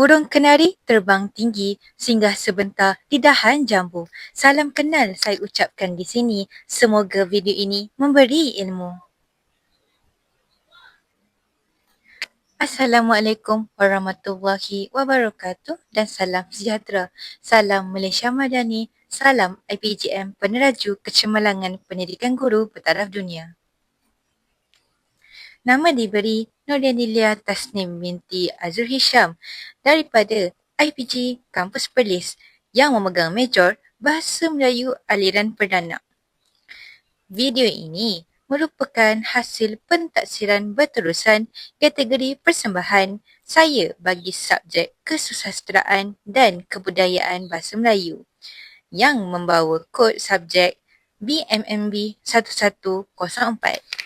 Burung kenari terbang tinggi singgah sebentar di dahan jambu. Salam kenal saya ucapkan di sini. Semoga video ini memberi ilmu. Assalamualaikum warahmatullahi wabarakatuh dan salam sejahtera. Salam Malaysia Madani. Salam IPGM Peneraju Kecemerlangan Pendidikan Guru Bertaraf Dunia. Nama diberi Nurdianilia Tasnim binti Azur Hisham daripada IPG Kampus Perlis yang memegang major Bahasa Melayu Aliran Perdana. Video ini merupakan hasil pentaksiran berterusan kategori persembahan saya bagi subjek kesusasteraan dan kebudayaan Bahasa Melayu yang membawa kod subjek BMMB 1104.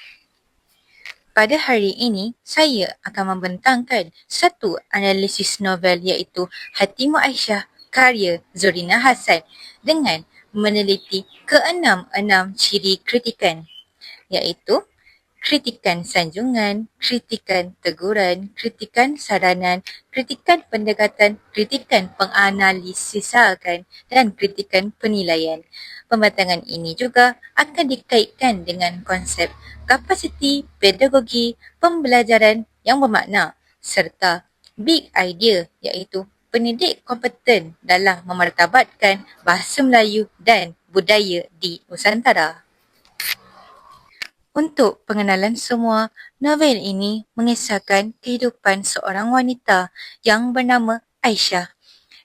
Pada hari ini, saya akan membentangkan satu analisis novel iaitu Hatimu Aisyah karya Zorina Hassan dengan meneliti keenam ciri kritikan iaitu kritikan sanjungan, kritikan teguran, kritikan saranan, kritikan pendekatan, kritikan penganalisisakan dan kritikan penilaian. Pembatangan ini juga akan dikaitkan dengan konsep kapasiti pedagogi pembelajaran yang bermakna serta big idea iaitu pendidik kompeten dalam memartabatkan bahasa Melayu dan budaya di Nusantara. Untuk pengenalan semua, novel ini mengisahkan kehidupan seorang wanita yang bernama Aisyah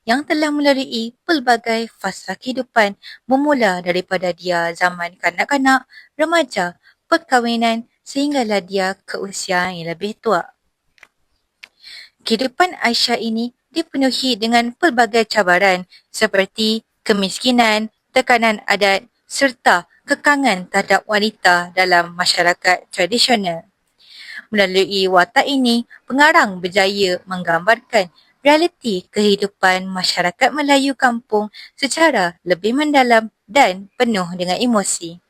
yang telah melalui pelbagai fasa kehidupan bermula daripada dia zaman kanak-kanak, remaja, perkahwinan sehinggalah dia ke usia yang lebih tua. Kehidupan Aisyah ini dipenuhi dengan pelbagai cabaran seperti kemiskinan, tekanan adat serta kekangan terhadap wanita dalam masyarakat tradisional. Melalui watak ini, pengarang berjaya menggambarkan realiti kehidupan masyarakat Melayu kampung secara lebih mendalam dan penuh dengan emosi.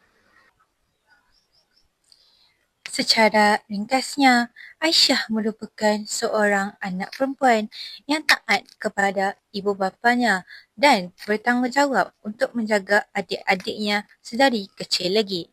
Secara ringkasnya, Aisyah merupakan seorang anak perempuan yang taat kepada ibu bapanya dan bertanggungjawab untuk menjaga adik-adiknya sedari kecil lagi.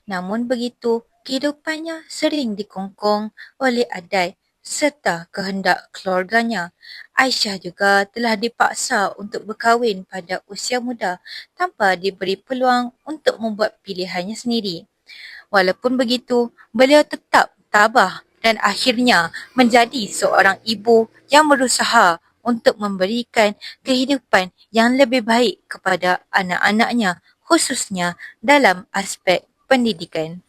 Namun begitu, kehidupannya sering dikongkong oleh adat serta kehendak keluarganya. Aisyah juga telah dipaksa untuk berkahwin pada usia muda tanpa diberi peluang untuk membuat pilihannya sendiri. Walaupun begitu, beliau tetap tabah dan akhirnya menjadi seorang ibu yang berusaha untuk memberikan kehidupan yang lebih baik kepada anak-anaknya, khususnya dalam aspek pendidikan.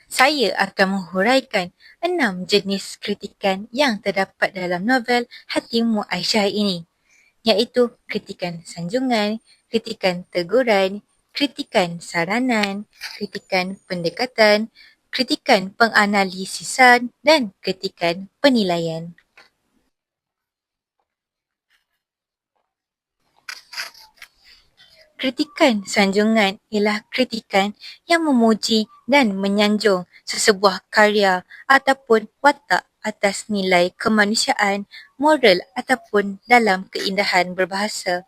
Saya akan menghuraikan 6 jenis kritikan yang terdapat dalam novel Hatimu Aisyah ini, iaitu kritikan sanjungan, kritikan teguran, kritikan saranan, kritikan pendekatan, kritikan penganalisisan dan kritikan penilaian. Kritikan sanjungan ialah kritikan yang memuji dan menyanjung sesebuah karya ataupun watak atas nilai kemanusiaan, moral ataupun dalam keindahan berbahasa.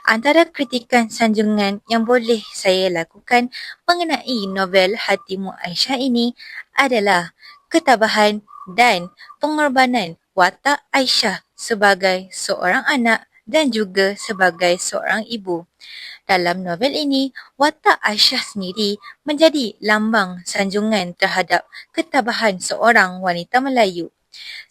Antara kritikan sanjungan yang boleh saya lakukan mengenai novel Hatimu Aisyah ini adalah ketabahan dan pengorbanan watak Aisyah sebagai seorang anak dan juga sebagai seorang ibu. Dalam novel ini, watak Aisyah sendiri menjadi lambang sanjungan terhadap ketabahan seorang wanita Melayu.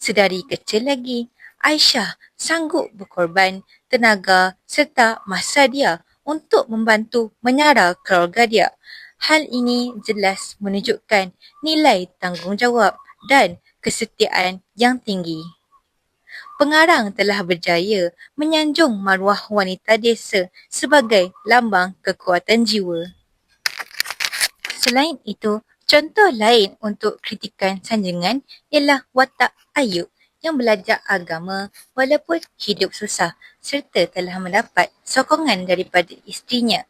Sedari kecil lagi, Aisyah sanggup berkorban tenaga serta masa dia untuk membantu menyara keluarga dia. Hal ini jelas menunjukkan nilai tanggungjawab dan kesetiaan yang tinggi. Pengarang telah berjaya menyanjung maruah wanita desa sebagai lambang kekuatan jiwa. Selain itu, contoh lain untuk kritikan sanjungan ialah watak Ayub yang belajar agama walaupun hidup susah serta telah mendapat sokongan daripada isterinya.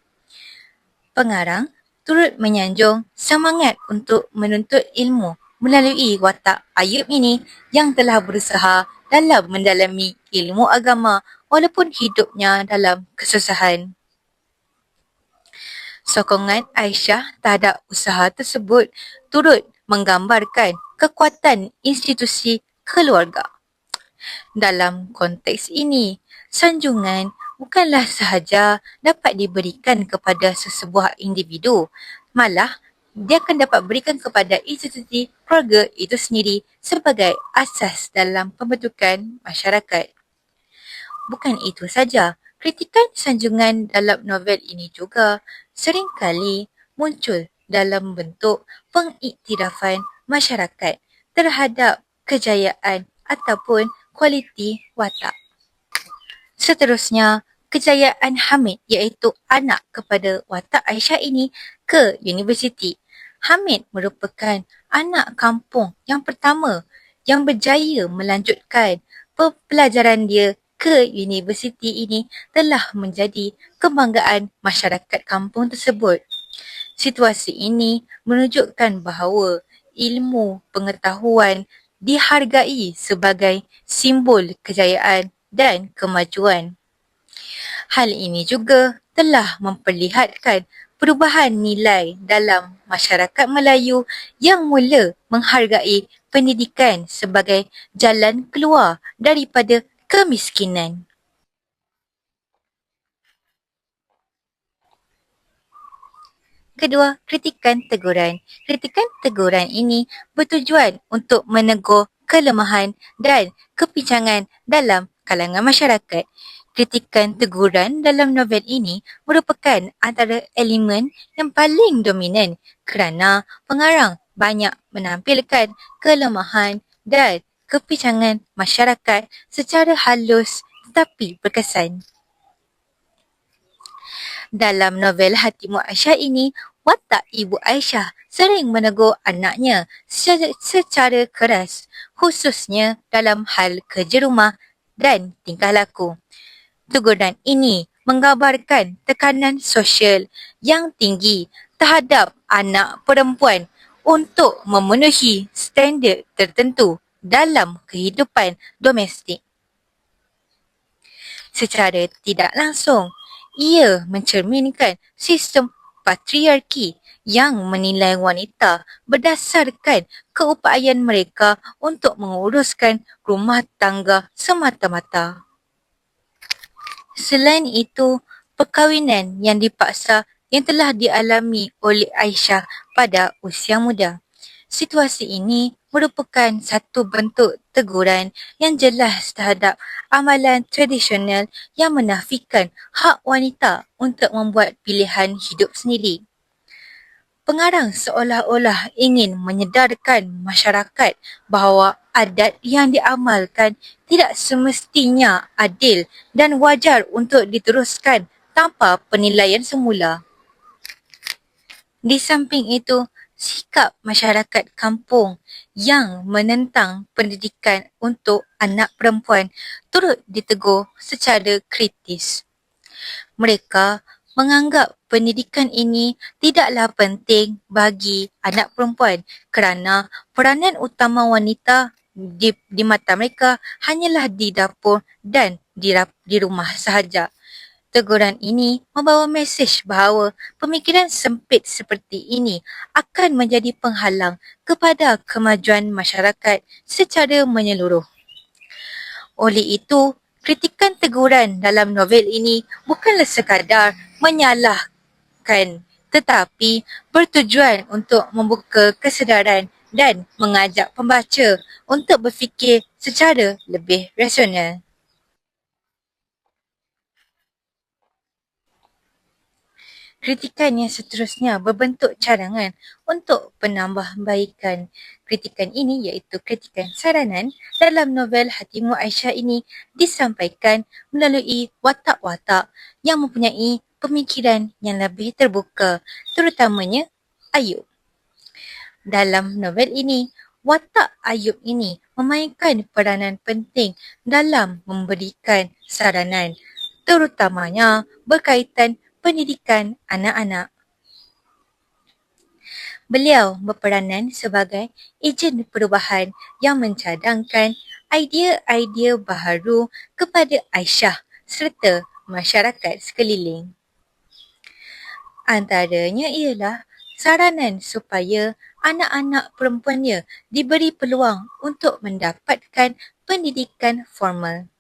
Pengarang turut menyanjung semangat untuk menuntut ilmu Melalui watak Ayub ini yang telah berusaha dalam mendalami ilmu agama walaupun hidupnya dalam kesusahan. Sokongan Aisyah terhadap usaha tersebut turut menggambarkan kekuatan institusi keluarga. Dalam konteks ini, sanjungan bukanlah sahaja dapat diberikan kepada sesebuah individu, malah dia akan dapat berikan kepada institusi keluarga itu sendiri sebagai asas dalam pembentukan masyarakat. Bukan itu saja, kritikan sanjungan dalam novel ini juga seringkali muncul dalam bentuk pengiktirafan masyarakat terhadap kejayaan ataupun kualiti watak. Seterusnya, kejayaan Hamid iaitu anak kepada watak Aisyah ini ke universiti. Hamid merupakan anak kampung yang pertama yang berjaya melanjutkan pelajaran dia ke universiti ini telah menjadi kebanggaan masyarakat kampung tersebut. Situasi ini menunjukkan bahawa ilmu pengetahuan dihargai sebagai simbol kejayaan dan kemajuan. Hal ini juga telah memperlihatkan perubahan nilai dalam masyarakat Melayu yang mula menghargai pendidikan sebagai jalan keluar daripada kemiskinan. Kedua, kritikan teguran. Kritikan teguran ini bertujuan untuk menegur kelemahan dan kepincangan dalam kalangan masyarakat. Kritikan teguran dalam novel ini merupakan antara elemen yang paling dominan kerana pengarang banyak menampilkan kelemahan dan kepincangan masyarakat secara halus tetapi berkesan. Dalam novel Hatimu Aisyah ini, watak Ibu Aisyah sering menegur anaknya secara keras, khususnya dalam hal kerja rumah dan tingkah laku. Teguran ini menggambarkan tekanan sosial yang tinggi terhadap anak perempuan untuk memenuhi standard tertentu dalam kehidupan domestik. Secara tidak langsung, ia mencerminkan sistem patriarki yang menilai wanita berdasarkan keupayaan mereka untuk menguruskan rumah tangga semata-mata. Selain itu, perkahwinan yang dipaksa yang telah dialami oleh Aisyah pada usia muda. Situasi ini merupakan satu bentuk teguran yang jelas terhadap amalan tradisional yang menafikan hak wanita untuk membuat pilihan hidup sendiri. Pengarang seolah-olah ingin menyedarkan masyarakat bahawa adat yang diamalkan tidak semestinya adil dan wajar untuk diteruskan tanpa penilaian semula. Di samping itu, sikap masyarakat kampung yang menentang pendidikan untuk anak perempuan turut ditegur secara kritis. Mereka menganggap pendidikan ini tidaklah penting bagi anak perempuan kerana peranan utama wanita di mata mereka hanyalah di dapur dan di rumah sahaja. Teguran ini membawa mesej bahawa pemikiran sempit seperti ini akan menjadi penghalang kepada kemajuan masyarakat secara menyeluruh. Oleh itu, kritikan teguran dalam novel ini bukanlah sekadar menyalahkan tetapi bertujuan untuk membuka kesedaran dan mengajak pembaca untuk berfikir secara lebih rasional. Kritikan yang seterusnya berbentuk cadangan untuk penambahbaikan kritikan ini iaitu kritikan saranan dalam novel Hatimu Aisyah ini disampaikan melalui watak-watak yang mempunyai pemikiran yang lebih terbuka, terutamanya Ayub. Dalam novel ini, watak Ayub ini memainkan peranan penting dalam memberikan saranan, terutamanya berkaitan pendidikan anak-anak. Beliau berperanan sebagai ejen perubahan yang mencadangkan idea-idea baharu kepada Aisyah serta masyarakat sekeliling. Antaranya ialah saranan supaya anak-anak perempuannya diberi peluang untuk mendapatkan pendidikan formal.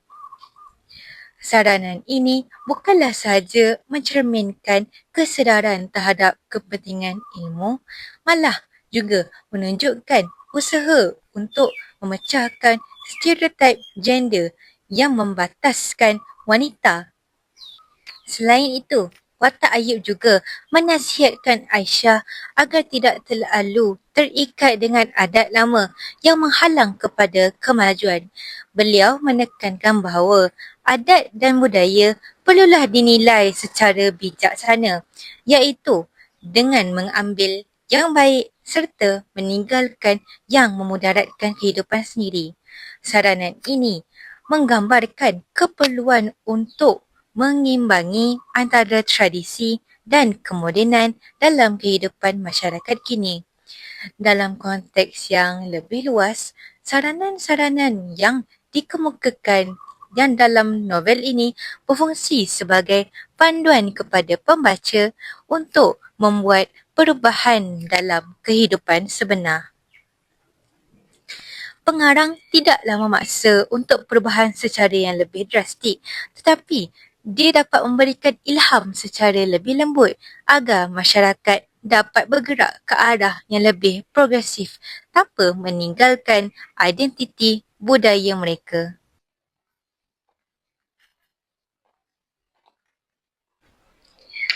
Saranan ini bukanlah sahaja mencerminkan kesedaran terhadap kepentingan ilmu, malah juga menunjukkan usaha untuk memecahkan stereotip gender yang membataskan wanita. Selain itu, watak Ayub juga menasihatkan Aisyah agar tidak terlalu terikat dengan adat lama yang menghalang kepada kemajuan. Beliau menekankan bahawa adat dan budaya perlulah dinilai secara bijaksana, iaitu dengan mengambil yang baik serta meninggalkan yang memudaratkan kehidupan sendiri. Saranan ini menggambarkan keperluan untuk mengimbangi antara tradisi dan kemodenan dalam kehidupan masyarakat kini. Dalam konteks yang lebih luas, saranan-saranan yang dikemukakan dan dalam novel ini berfungsi sebagai panduan kepada pembaca untuk membuat perubahan dalam kehidupan sebenar. Pengarang tidaklah memaksa untuk perubahan secara yang lebih drastik, tetapi dia dapat memberikan ilham secara lebih lembut agar masyarakat dapat bergerak ke arah yang lebih progresif tanpa meninggalkan identiti budaya mereka.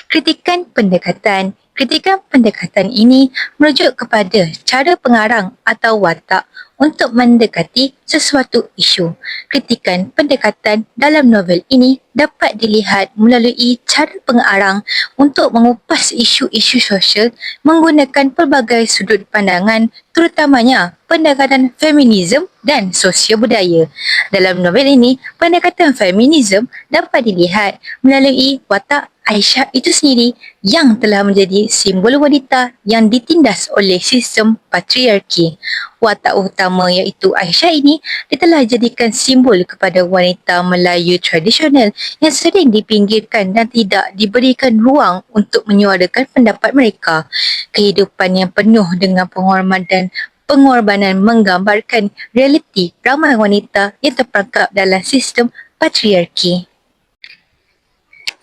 Kritikan pendekatan. Kritikan pendekatan ini merujuk kepada cara pengarang atau watak untuk mendekati sesuatu isu. Kritikan pendekatan dalam novel ini dapat dilihat melalui cara pengarang untuk mengupas isu-isu sosial menggunakan pelbagai sudut pandangan, terutamanya pendekatan feminisme dan sosio budaya. Dalam novel ini, pendekatan feminisme dapat dilihat melalui watak Aisyah itu sendiri yang telah menjadi simbol wanita yang ditindas oleh sistem patriarki. Watak utama iaitu Aisyah ini dia telah jadikan simbol kepada wanita Melayu tradisional yang sering dipinggirkan dan tidak diberikan ruang untuk menyuarakan pendapat mereka. Kehidupan yang penuh dengan pengorbanan menggambarkan realiti ramai wanita yang terperangkap dalam sistem patriarki.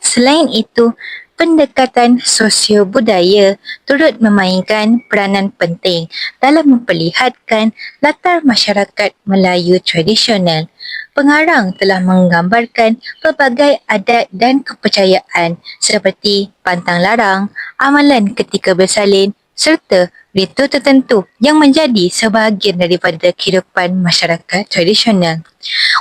Selain itu, pendekatan sosio-budaya turut memainkan peranan penting dalam memperlihatkan latar masyarakat Melayu tradisional. Pengarang telah menggambarkan pelbagai adat dan kepercayaan seperti pantang larang, amalan ketika bersalin serta ritual tertentu yang menjadi sebahagian daripada kehidupan masyarakat tradisional.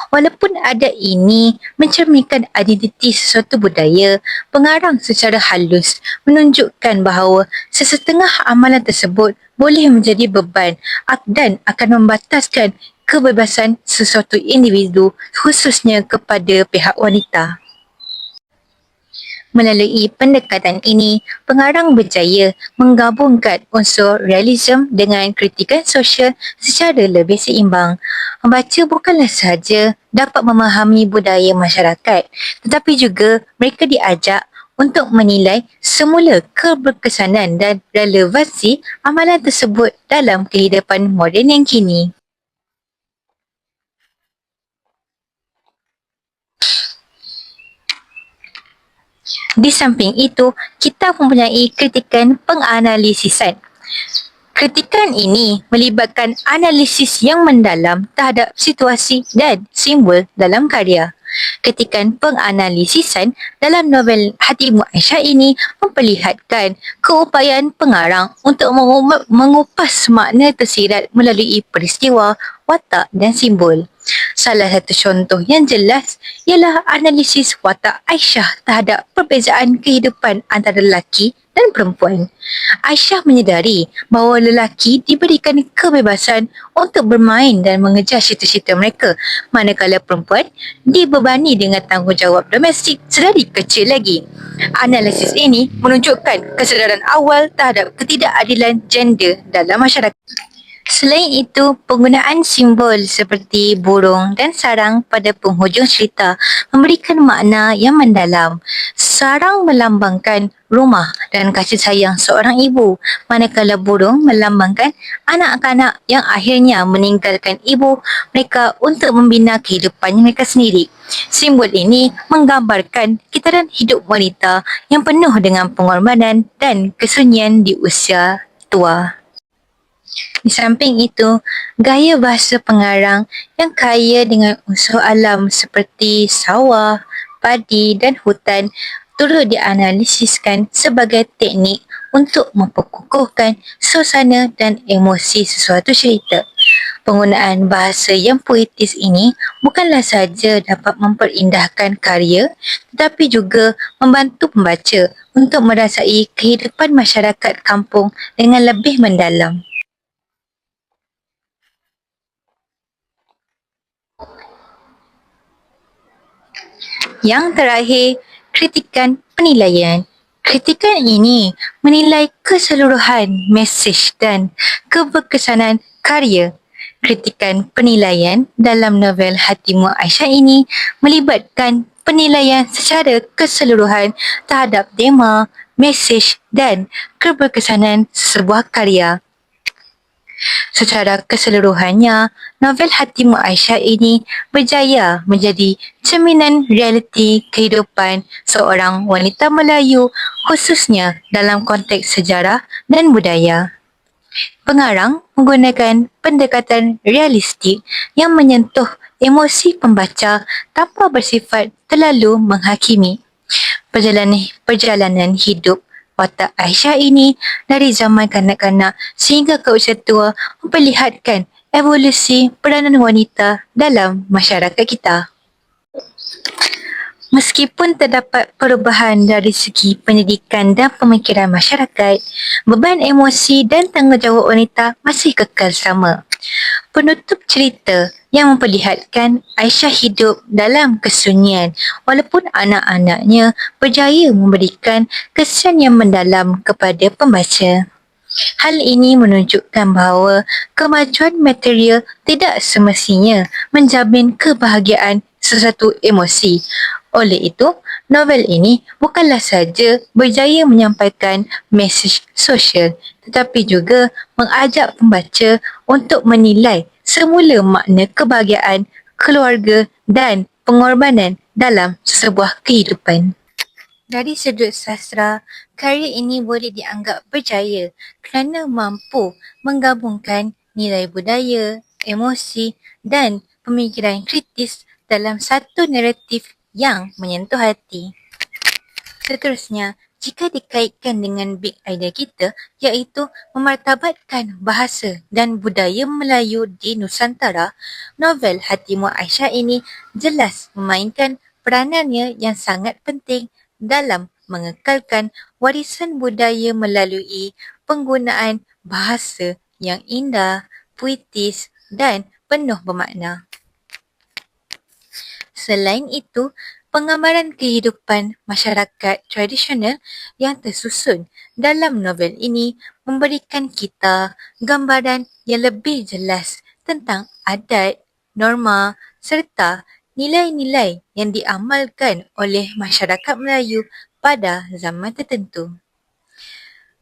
Walaupun adat ini mencerminkan identiti sesuatu budaya, pengarang secara halus menunjukkan bahawa sesetengah amalan tersebut boleh menjadi beban dan akan membataskan kebebasan sesuatu individu khususnya kepada pihak wanita. Melalui pendekatan ini, pengarang berjaya menggabungkan unsur realisme dengan kritikan sosial secara lebih seimbang. Pembaca bukanlah sahaja dapat memahami budaya masyarakat, tetapi juga mereka diajak untuk menilai semula keberkesanan dan relevansi amalan tersebut dalam kehidupan moden yang kini. Di samping itu, kita mempunyai kritikan penganalisisan. Kritikan ini melibatkan analisis yang mendalam terhadap situasi dan simbol dalam karya. Kritikan penganalisisan dalam novel Hatimu Aisyah ini memperlihatkan keupayaan pengarang untuk mengupas makna tersirat melalui peristiwa, watak dan simbol. Salah satu contoh yang jelas ialah analisis watak Aisyah terhadap perbezaan kehidupan antara lelaki dan perempuan. Aisyah menyedari bahawa lelaki diberikan kebebasan untuk bermain dan mengejar cita-cita mereka, manakala perempuan dibebani dengan tanggungjawab domestik sedari kecil lagi. Analisis ini menunjukkan kesedaran awal terhadap ketidakadilan gender dalam masyarakat. Selain itu, penggunaan simbol seperti burung dan sarang pada penghujung cerita memberikan makna yang mendalam. Sarang melambangkan rumah dan kasih sayang seorang ibu, manakala burung melambangkan anak-anak yang akhirnya meninggalkan ibu mereka untuk membina kehidupan mereka sendiri. Simbol ini menggambarkan kitaran hidup wanita yang penuh dengan pengorbanan dan kesunyian di usia tua. Di samping itu, gaya bahasa pengarang yang kaya dengan unsur alam seperti sawah, padi dan hutan turut dianalisiskan sebagai teknik untuk memperkukuhkan suasana dan emosi sesuatu cerita. Penggunaan bahasa yang puitis ini bukanlah sahaja dapat memperindahkan karya tetapi juga membantu pembaca untuk merasai kehidupan masyarakat kampung dengan lebih mendalam. Yang terakhir, kritikan penilaian. Kritikan ini menilai keseluruhan mesej dan keberkesanan karya. Kritikan penilaian dalam novel Hatimu Aisyah ini melibatkan penilaian secara keseluruhan terhadap tema, mesej dan keberkesanan sebuah karya. Secara keseluruhannya, novel Hatimu Aisyah ini berjaya menjadi cerminan realiti kehidupan seorang wanita Melayu khususnya dalam konteks sejarah dan budaya. Pengarang menggunakan pendekatan realistik yang menyentuh emosi pembaca tanpa bersifat terlalu menghakimi. Perjalanan hidup watak Aisyah ini dari zaman kanak-kanak sehingga ke usia tua memperlihatkan evolusi peranan wanita dalam masyarakat kita. Meskipun terdapat perubahan dari segi pendidikan dan pemikiran masyarakat, beban emosi dan tanggungjawab wanita masih kekal sama. Penutup cerita yang memperlihatkan Aisyah hidup dalam kesunyian walaupun anak-anaknya berjaya memberikan kesan yang mendalam kepada pembaca. Hal ini menunjukkan bahawa kemajuan material tidak semestinya menjamin kebahagiaan sesuatu emosi. Oleh itu, novel ini bukanlah sahaja berjaya menyampaikan mesej sosial tetapi juga mengajak pembaca untuk menilai semula makna kebahagiaan, keluarga dan pengorbanan dalam sesebuah kehidupan. Dari sudut sastra, karya ini boleh dianggap berjaya kerana mampu menggabungkan nilai budaya, emosi dan pemikiran kritis dalam satu naratif yang menyentuh hati. Seterusnya, jika dikaitkan dengan big idea kita iaitu memartabatkan bahasa dan budaya Melayu di Nusantara, novel Hatimu Aisyah ini jelas memainkan peranannya yang sangat penting dalam mengekalkan warisan budaya melalui penggunaan bahasa yang indah, puitis dan penuh bermakna. Selain itu, penggambaran kehidupan masyarakat tradisional yang tersusun dalam novel ini memberikan kita gambaran yang lebih jelas tentang adat, norma serta nilai-nilai yang diamalkan oleh masyarakat Melayu pada zaman tertentu.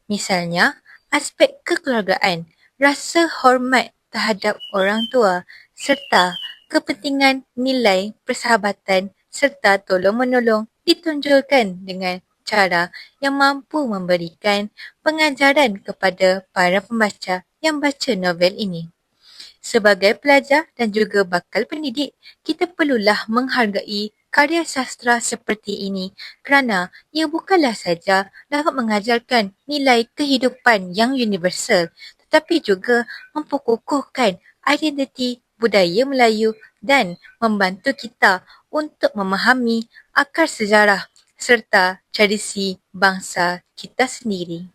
Misalnya, aspek kekeluargaan, rasa hormat terhadap orang tua serta kepentingan nilai persahabatan serta tolong-menolong ditonjolkan dengan cara yang mampu memberikan pengajaran kepada para pembaca yang baca novel ini. Sebagai pelajar dan juga bakal pendidik, kita perlulah menghargai karya sastra seperti ini kerana ia bukanlah saja dapat mengajarkan nilai kehidupan yang universal tetapi juga memperkukuhkan identiti budaya Melayu dan membantu kita untuk memahami akar sejarah serta tradisi bangsa kita sendiri.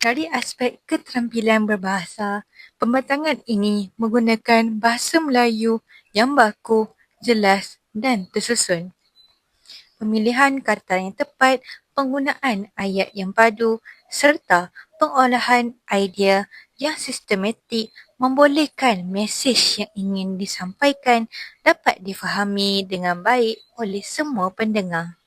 Dari aspek keterampilan berbahasa, pembatangan ini menggunakan bahasa Melayu yang baku, jelas dan tersusun. pemilihan kata yang tepat, penggunaan ayat yang padu serta pengolahan idea yang sistematik membolehkan mesej yang ingin disampaikan dapat difahami dengan baik oleh semua pendengar.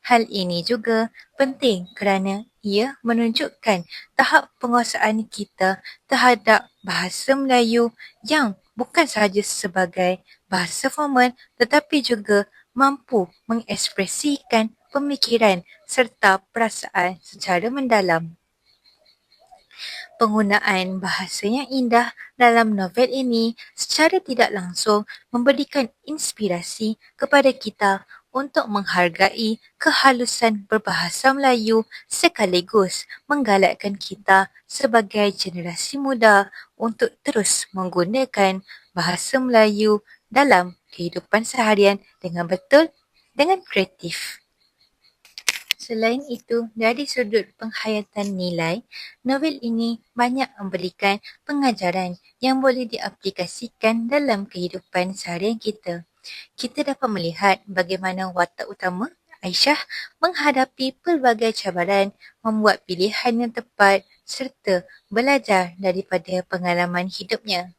Hal ini juga penting kerana ia menunjukkan tahap penguasaan kita terhadap bahasa Melayu yang bukan sahaja sebagai bahasa formal tetapi juga mampu mengekspresikan pemikiran serta perasaan secara mendalam. Penggunaan bahasa yang indah dalam novel ini secara tidak langsung memberikan inspirasi kepada kita untuk menghargai kehalusan berbahasa Melayu sekaligus menggalakkan kita sebagai generasi muda untuk terus menggunakan bahasa Melayu dalam kehidupan seharian dengan betul, dengan kreatif. Selain itu, dari sudut penghayatan nilai, novel ini banyak memberikan pengajaran yang boleh diaplikasikan dalam kehidupan seharian kita. Kita dapat melihat bagaimana watak utama, Aisyah, menghadapi pelbagai cabaran, membuat pilihan yang tepat serta belajar daripada pengalaman hidupnya.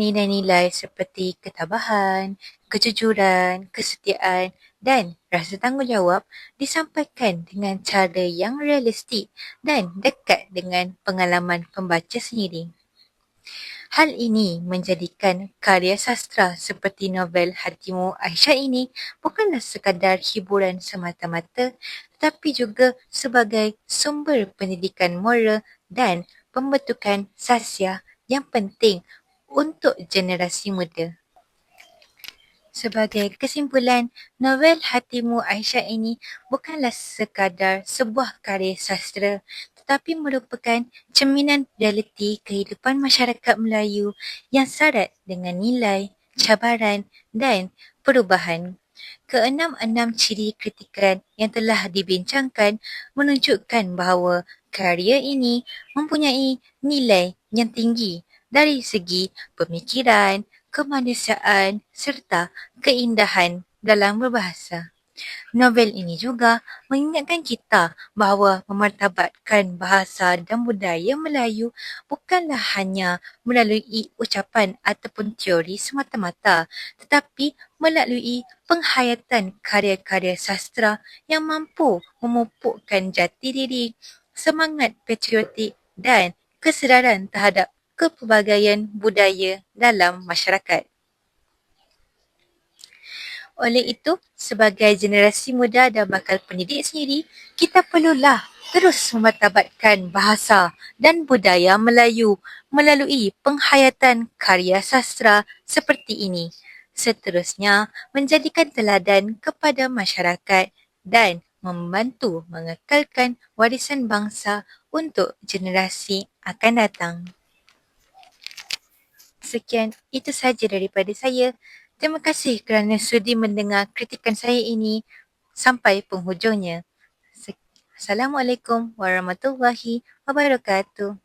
Nilai-nilai seperti ketabahan, kejujuran, kesetiaan dan rasa tanggungjawab disampaikan dengan cara yang realistik dan dekat dengan pengalaman pembaca sendiri. Hal ini menjadikan karya sastra seperti novel Hatimu Aisyah ini bukanlah sekadar hiburan semata-mata tetapi juga sebagai sumber pendidikan moral dan pembentukan sasiah yang penting untuk generasi muda. Sebagai kesimpulan, novel Hatimu Aisyah ini bukanlah sekadar sebuah karya sastra tetapi merupakan cerminan realiti kehidupan masyarakat Melayu yang syarat dengan nilai, cabaran dan perubahan. Keenam-enam ciri kritikan yang telah dibincangkan menunjukkan bahawa karya ini mempunyai nilai yang tinggi dari segi pemikiran, kemanusiaan serta keindahan dalam berbahasa. Novel ini juga mengingatkan kita bahawa memartabatkan bahasa dan budaya Melayu bukanlah hanya melalui ucapan ataupun teori semata-mata tetapi melalui penghayatan karya-karya sastra yang mampu memupukkan jati diri, semangat patriotik dan kesedaran terhadap kepelbagaian budaya dalam masyarakat. Oleh itu, sebagai generasi muda dan bakal pendidik sendiri, kita perlulah terus memartabatkan bahasa dan budaya Melayu melalui penghayatan karya sastra seperti ini. Seterusnya, menjadikan teladan kepada masyarakat dan membantu mengekalkan warisan bangsa untuk generasi akan datang. Sekian, itu sahaja daripada saya. Terima kasih kerana sudi mendengar kritikan saya ini sampai penghujungnya. Assalamualaikum warahmatullahi wabarakatuh.